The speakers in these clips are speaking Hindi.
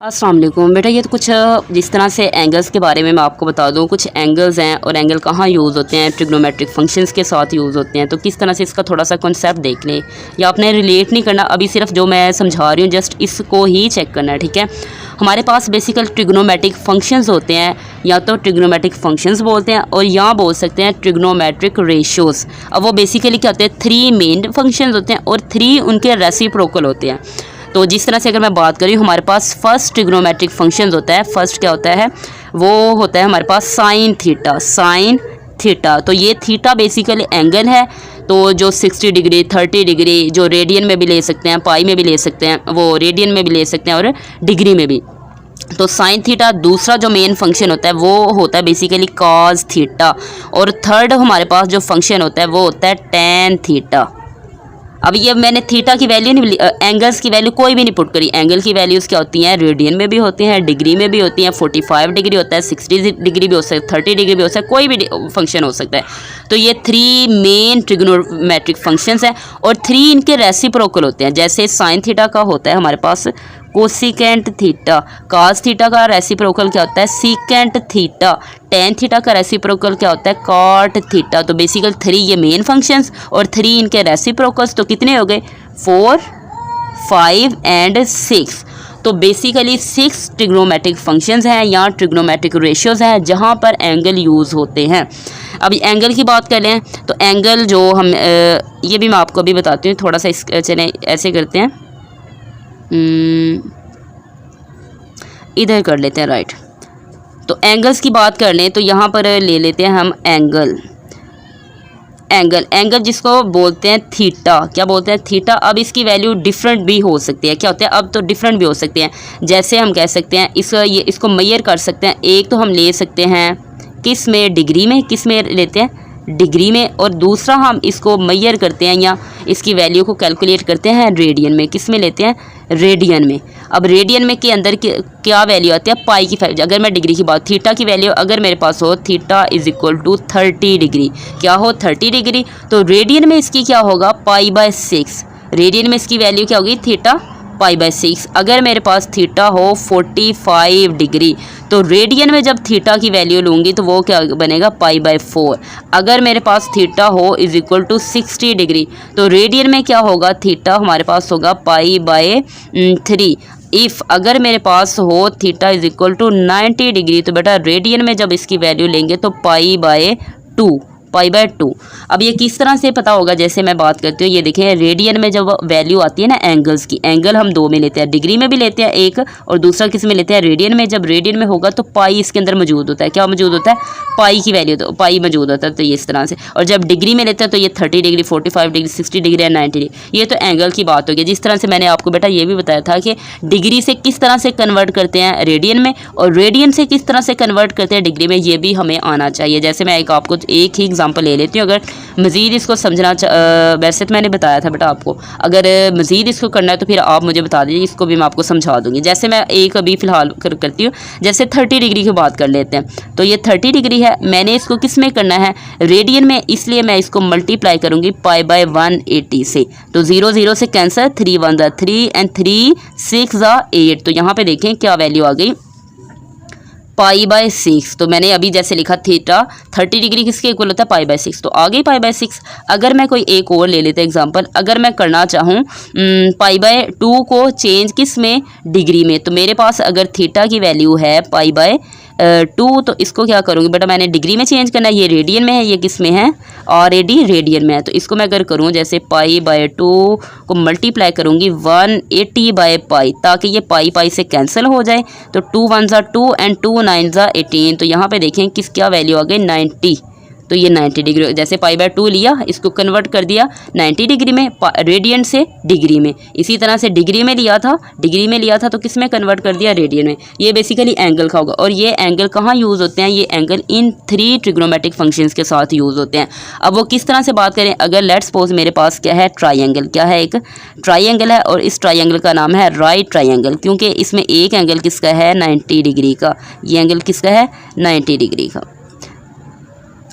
अस्सलाम वालेकुम बेटा। ये तो कुछ जिस तरह से एंगल्स के बारे में मैं आपको बता दूं, कुछ एंगल्स हैं और एंगल कहाँ यूज़ होते हैं, ट्रिग्नोमेट्रिक फंक्शंस के साथ यूज़ होते हैं। तो किस तरह से इसका थोड़ा सा कॉन्सेप्ट देख लें, या आपने रिलेट नहीं करना, अभी सिर्फ जो मैं समझा रही हूँ जस्ट इसको ही चेक करना है, ठीक है। हमारे पास बेसिकल ट्रिग्नोमेट्रिक फंक्शंस होते हैं, या तो ट्रिग्नोमेट्रिक फंक्शंस बोलते हैं और या बोल सकते हैं ट्रिग्नोमेट्रिक रेशियोज़। अब वो बेसिकली क्या होते हैं, 3 मेन फंक्शंस होते हैं और 3 उनके रेसिप्रोकल होते हैं। तो जिस तरह से अगर मैं बात करूँ, हमारे पास फर्स्ट ट्रिग्नोमेट्रिक फंक्शंस होता है। फर्स्ट क्या होता है, वो होता है हमारे पास साइन थीटा। तो ये थीटा बेसिकली एंगल है। तो जो 60 डिग्री 30 डिग्री जो रेडियन में भी ले सकते हैं, पाई में भी ले सकते हैं, वो रेडियन में भी ले सकते हैं और डिग्री में भी। तो साइन थीटा दूसरा जो मेन फंक्शन होता है वो होता है बेसिकली कॉस थीटा। और थर्ड हमारे पास जो फंक्शन होता है वो होता है टेन थीटा। अब ये मैंने थीटा की वैल्यू नहीं, एंगल्स की वैल्यू कोई भी नहीं पुट करी। एंगल की वैल्यूज़ क्या होती हैं, रेडियन में भी होती हैं, डिग्री में भी होती हैं। 45 डिग्री होता है, 60 डिग्री भी हो सकता है, 30 डिग्री भी हो सकता है, कोई भी फंक्शन हो सकता है। तो ये 3 मेन ट्रिग्नोमेट्रिक फंक्शंस हैं और 3 इनके रेसिप्रोकल होते हैं। जैसे साइन थीटा का होता है हमारे पास कोसिकेंट थीटा, कॉस थीटा का रेसिप्रोकल क्या होता है सीकेंट थीटा, टेन थीटा का रेसिप्रोकल क्या होता है कॉट थीटा। तो बेसिकल 3 ये मेन फंक्शंस और 3 इनके रेसिप्रोकल्स। तो कितने हो गए, 4, 5 एंड 6। तो बेसिकली 6 ट्रिग्नोमेट्रिक फंक्शंस हैं या ट्रिग्नोमेट्रिक रेशियोज़ हैं जहाँ पर एंगल यूज़ होते हैं। अब एंगल की बात कर लें तो एंगल जो हम ये भी मैं आपको अभी बताती हूँ, थोड़ा सा चलें ऐसे करते हैं, इधर कर लेते हैं, राइट। तो एंगल्स की बात कर लें तो यहाँ पर ले लेते हैं हम एंगल जिसको बोलते हैं थीटा। क्या बोलते हैं, थीटा। अब इसकी वैल्यू डिफरेंट भी हो सकती है। क्या होता है, अब तो डिफरेंट भी हो सकते हैं। जैसे हम कह सकते हैं इसको मेजर कर सकते हैं। एक तो हम ले सकते हैं किस में, डिग्री में। किस में लेते हैं, डिग्री में। और दूसरा हम इसको मेजर करते हैं या इसकी वैल्यू को कैलकुलेट करते हैं रेडियन में। किस में लेते हैं, रेडियन में। अब रेडियन में के अंदर क्या वैल्यू आती है, पाई की 5। अगर मैं डिग्री की बात, थीटा की वैल्यू अगर मेरे पास हो, theta is equal to 30 degree, क्या हो 30 डिग्री, तो रेडियन में इसकी क्या होगा, पाई/6। रेडियन में इसकी वैल्यू क्या होगी, थीटा पाई/6। अगर मेरे पास थीटा हो 45 डिग्री, तो रेडियन में जब थीटा की वैल्यू लूँगी तो वो क्या बनेगा, पाई/4। अगर मेरे पास थीटा हो इज इक्वल टू 60 डिग्री, तो रेडियन में क्या होगा, थीटा हमारे पास होगा पाई/3। इफ़ अगर मेरे पास हो theta is equal to 90 degree, तो बेटा रेडियन में जब इसकी वैल्यू लेंगे तो पाई/2। अब ये किस तरह से पता होगा, जैसे मैं बात करती हूँ, ये देखें रेडियन में जब वैल्यू आती है ना एंगल्स की, एंगल हम 2 में लेते हैं, डिग्री में भी लेते हैं एक, और दूसरा किस में लेते हैं, रेडियन में। जब रेडियन में होगा तो पाई इसके अंदर मौजूद होता है। क्या मौजूद होता है, पाई की वैल्यू, तो पाई मौजूद होता है। तो ये इस तरह से। और जब डिग्री में लेते हैं तो ये 30 degree 45 degree 60 degree and 90 degree. ये तो एंगल की बात होगी। जिस तरह से मैंने आपको बेटा ये भी बताया था कि डिग्री से किस तरह से कन्वर्ट करते हैं रेडियन में, और रेडियन से किस तरह से कन्वर्ट करते हैं डिग्री में, ये भी हमें आना चाहिए। जैसे मैं आपको एक ही एग्जाम्पल ले लेती हूँ। अगर मज़ीद इसको समझना वैसे तो मैंने बताया था बेटा आपको, अगर मज़ीद इसको करना है तो फिर आप मुझे बता दीजिए, इसको भी मैं आपको समझा दूंगी। जैसे मैं एक अभी फ़िलहाल करती हूँ, जैसे 30 डिग्री की बात कर लेते हैं। तो ये 30 डिग्री है, मैंने इसको किस में करना है, रेडियन में, इसलिए मैं इसको मल्टीप्लाई करूँगी पाई/180 से। तो 0 0 से कैंसर, 3 1 3 एंड 3 6 8। तो यहाँ पर देखें क्या वैल्यू आ गई, पाई/6। तो मैंने अभी जैसे लिखा थीटा 30 डिग्री किसके इक्वल होता है, पाई/6। तो आ गई पाई/6। अगर मैं कोई एक और ले लेते एग्जांपल, अगर मैं करना चाहूँ पाई/2 को चेंज किस में, डिग्री में, तो मेरे पास अगर थीटा की वैल्यू है पाई/2, तो इसको क्या करूँगी बेटा, मैंने डिग्री में चेंज करना है। ये रेडियन में है, ये किस में है, ऑलरेडी रेडियन में है। तो इसको मैं अगर करूँ जैसे पाई/2 को मल्टीप्लाई करूँगी 180/पाई, ताकि ये पाई से कैंसिल हो जाए। तो 2 1 2 एंड 2 9 18। तो यहाँ पे देखें किस क्या वैल्यू आ गई, 90। तो ये 90 डिग्री, जैसे पाई/2 लिया, इसको कन्वर्ट कर दिया 90 डिग्री में, रेडियन से डिग्री में। इसी तरह से डिग्री में लिया था तो किस में कन्वर्ट कर दिया, रेडियन में। ये बेसिकली एंगल का होगा। और ये एंगल कहाँ यूज़ होते हैं, ये एंगल इन 3 ट्रिग्नोमेट्रिक फंक्शंस के साथ यूज़ होते हैं। अब वो किस तरह से बात करें, अगर लेट्स सपोज मेरे पास क्या है, ट्राइंगल, क्या है, एक ट्राइंगल है, और इस ट्राइंगल का नाम है राइट ट्राइंगल, क्योंकि इसमें एक एंगल किसका है, 90 डिग्री का। ये एंगल किसका है, 90 डिग्री का।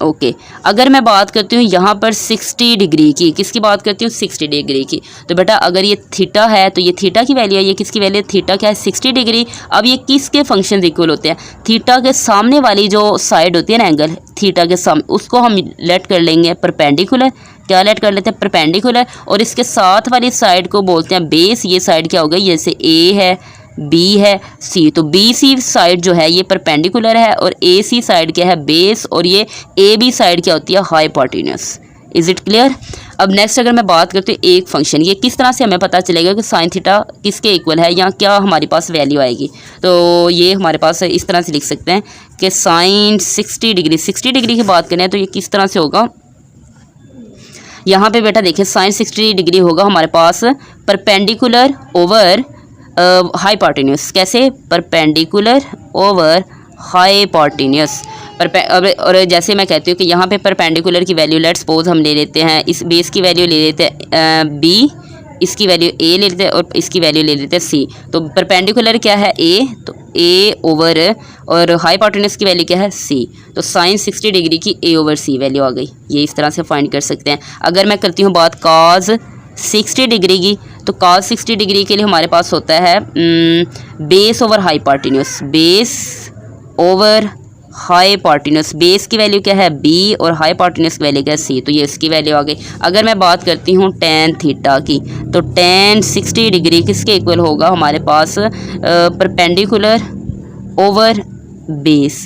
ओके अगर मैं बात करती हूँ यहाँ पर 60 डिग्री की, किसकी बात करती हूँ 60 डिग्री की, तो बेटा अगर ये थीटा है तो ये थीटा की वैल्यू है, ये किसकी वैल्यू है, थीटा क्या है 60 डिग्री। अब ये किसके फंक्शन इक्वल होते हैं, थीटा के सामने वाली जो साइड होती है ना एंगल थीटा के सामने, उसको हम लेट कर लेंगे परपेंडिकुलर, क्या लेट कर लेते हैं परपेंडिकुलर, और इसके साथ वाली साइड को बोलते हैं बेस। ये साइड क्या हो गई, जैसे ए है, बी है, सी, तो बी सी साइड जो है ये परपेंडिकुलर है और ए सी साइड क्या है बेस, और ये ए बी साइड क्या होती है हाइपोटेन्यूस। Is it clear. अब नेक्स्ट अगर मैं बात करती हूँ एक फंक्शन, ये किस तरह से हमें पता चलेगा कि साइन थीटा किसके इक्वल है या क्या हमारे पास वैल्यू आएगी, तो ये हमारे पास इस तरह से लिख सकते हैं कि साइन 60 डिग्री की बात करें तो ये किस तरह से होगा। यहाँ पे बेटा देखिए साइन 60 डिग्री होगा हमारे पास परपेंडिकुलर ओवर हाइपोटेन्यूस, कैसे परपेंडिकुलर ओवर हाइपोटेन्यूस। और जैसे मैं कहती हूँ कि यहाँ पे परपेंडिकुलर की वैल्यू लेट्स सपोज हम ले लेते हैं, इस बेस की वैल्यू ले लेते हैं बी, इसकी वैल्यू ए ले लेते हैं और इसकी वैल्यू ले लेते हैं सी। तो परपेंडिकुलर क्या है ए, तो ए ओवर, और हाइपोटेन्यूस की वैल्यू क्या है सी, तो साइन 60 डिग्री की ए ओवर सी वैल्यू आ गई। ये इस तरह से फाइंड कर सकते हैं। अगर मैं करती हूँ बात कॉज 60 डिग्री की, तो कॉज 60 डिग्री के लिए हमारे पास होता है base over hypotenuse, base over hypotenuse, base की वैल्यू क्या है बी और हाइपोटेन्यूस की वैल्यू क्या है सी, तो ये इसकी वैल्यू आ गई। अगर मैं बात करती हूँ टेन थीटा की, तो टेन 60 डिग्री किसके इक्वल होगा हमारे पास परपेंडिकुलर ओवर बेस,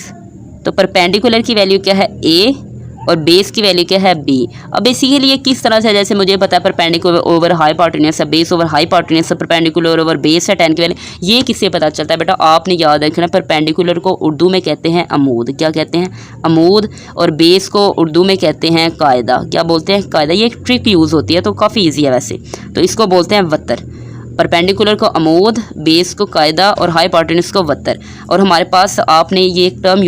तो परपेंडिकुलर की वैल्यू क्या है ए और बेस की वैल्यू क्या है बी। अब बेसिकली ये किस तरह से, जैसे मुझे पता है परपेंडिकुलर ओवर हाइपोटेन्यूस है, बेस ओवर हाइपोटेन्यूस है, परपेंडिकुलर ओवर बेस है टेन की वैल्यू, ये किससे पता चलता है बेटा, आपने याद रखना परपेंडिकुलर को उर्दू में कहते हैं अमूद, क्या कहते हैं अमूद, और बेस को उर्दू में कहते हैं कायदा, क्या बोलते हैं कायदा। ये एक ट्रिक यूज़ होती है तो काफ़ी ईजी है वैसे, तो इसको बोलते हैं वत्तर। परपेंडिकुलर को अमूद, बेस को कायदा और हाइपोटेन्यूस को वत्तर। और हमारे पास आपने ये एक टर्म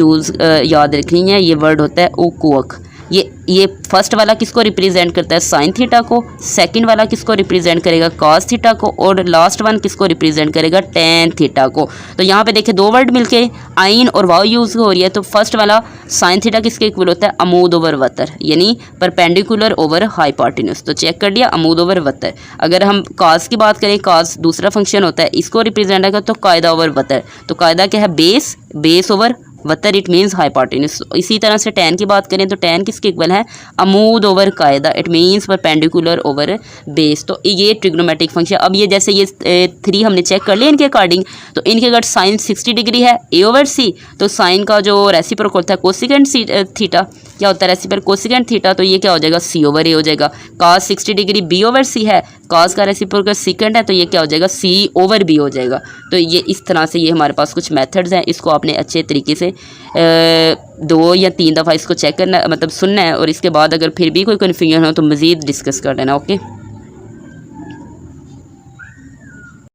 याद रखनी है, ये वर्ड होता है उकुअक। ये फर्स्ट वाला किसको रिप्रेजेंट करता है साइन थीटा को, सेकंड वाला किसको रिप्रेजेंट करेगा कॉस थीटा को, और लास्ट वन किसको रिप्रेजेंट करेगा टेन थीटा को। तो यहाँ पे देखिए दो वर्ड मिलके आइन और वाव यूज़ हो रही है, तो फर्स्ट वाला साइन थीटा किसके इक्वल होता है अमूद ओवर वत्तर, यानी परपेंडिकुलर ओवर हाइपोटेन्यूस। तो चेक कर लिया अमूद ओवर वत्तर। अगर हम कॉस की बात करें, कॉस दूसरा फंक्शन होता है, इसको रिप्रेजेंट करेगा तो कायदा ओवर वत्तर, तो कायदा क्या है बेस, बेस ओवर वत्तर, इट मीन्स हाइपोटेन्यूस। इसी तरह से टेन की बात करें तो टेन किसके इक्वल है अमूद ओवर कायदा, it means perpendicular over base. तो ये ट्रिग्नोमेट्रिक फंक्शन। अब ये जैसे ये 3 हमने चेक कर लिया इनके अकॉर्डिंग, तो इनके अगर साइन 60 डिग्री है ए ओवर सी, तो साइन का जो रेसिप्रोकल होता है कोसिकेंट थीटा, क्या होता है रेसिप्रोकल कोसिकेंट थीटा, तो ये क्या हो जाएगा सी ओवर ए हो जाएगा। कॉस 60 डिग्री बी ओवर सी है, कॉस का रेसिप्रोकल सेकंड है, तो ये क्या हो जाएगा सी ओवर बी हो जाएगा। तो ये इस तरह से ये हमारे पास कुछ मेथड्स हैं, इसको आपने अच्छे तरीके से 2 या 3 दफ़ा इसको चेक करना, मतलब सुनना है, और इसके बाद अगर फिर भी कोई कन्फ्यूजन हो तो मज़ीद डिस्कस कर लेना। ओके।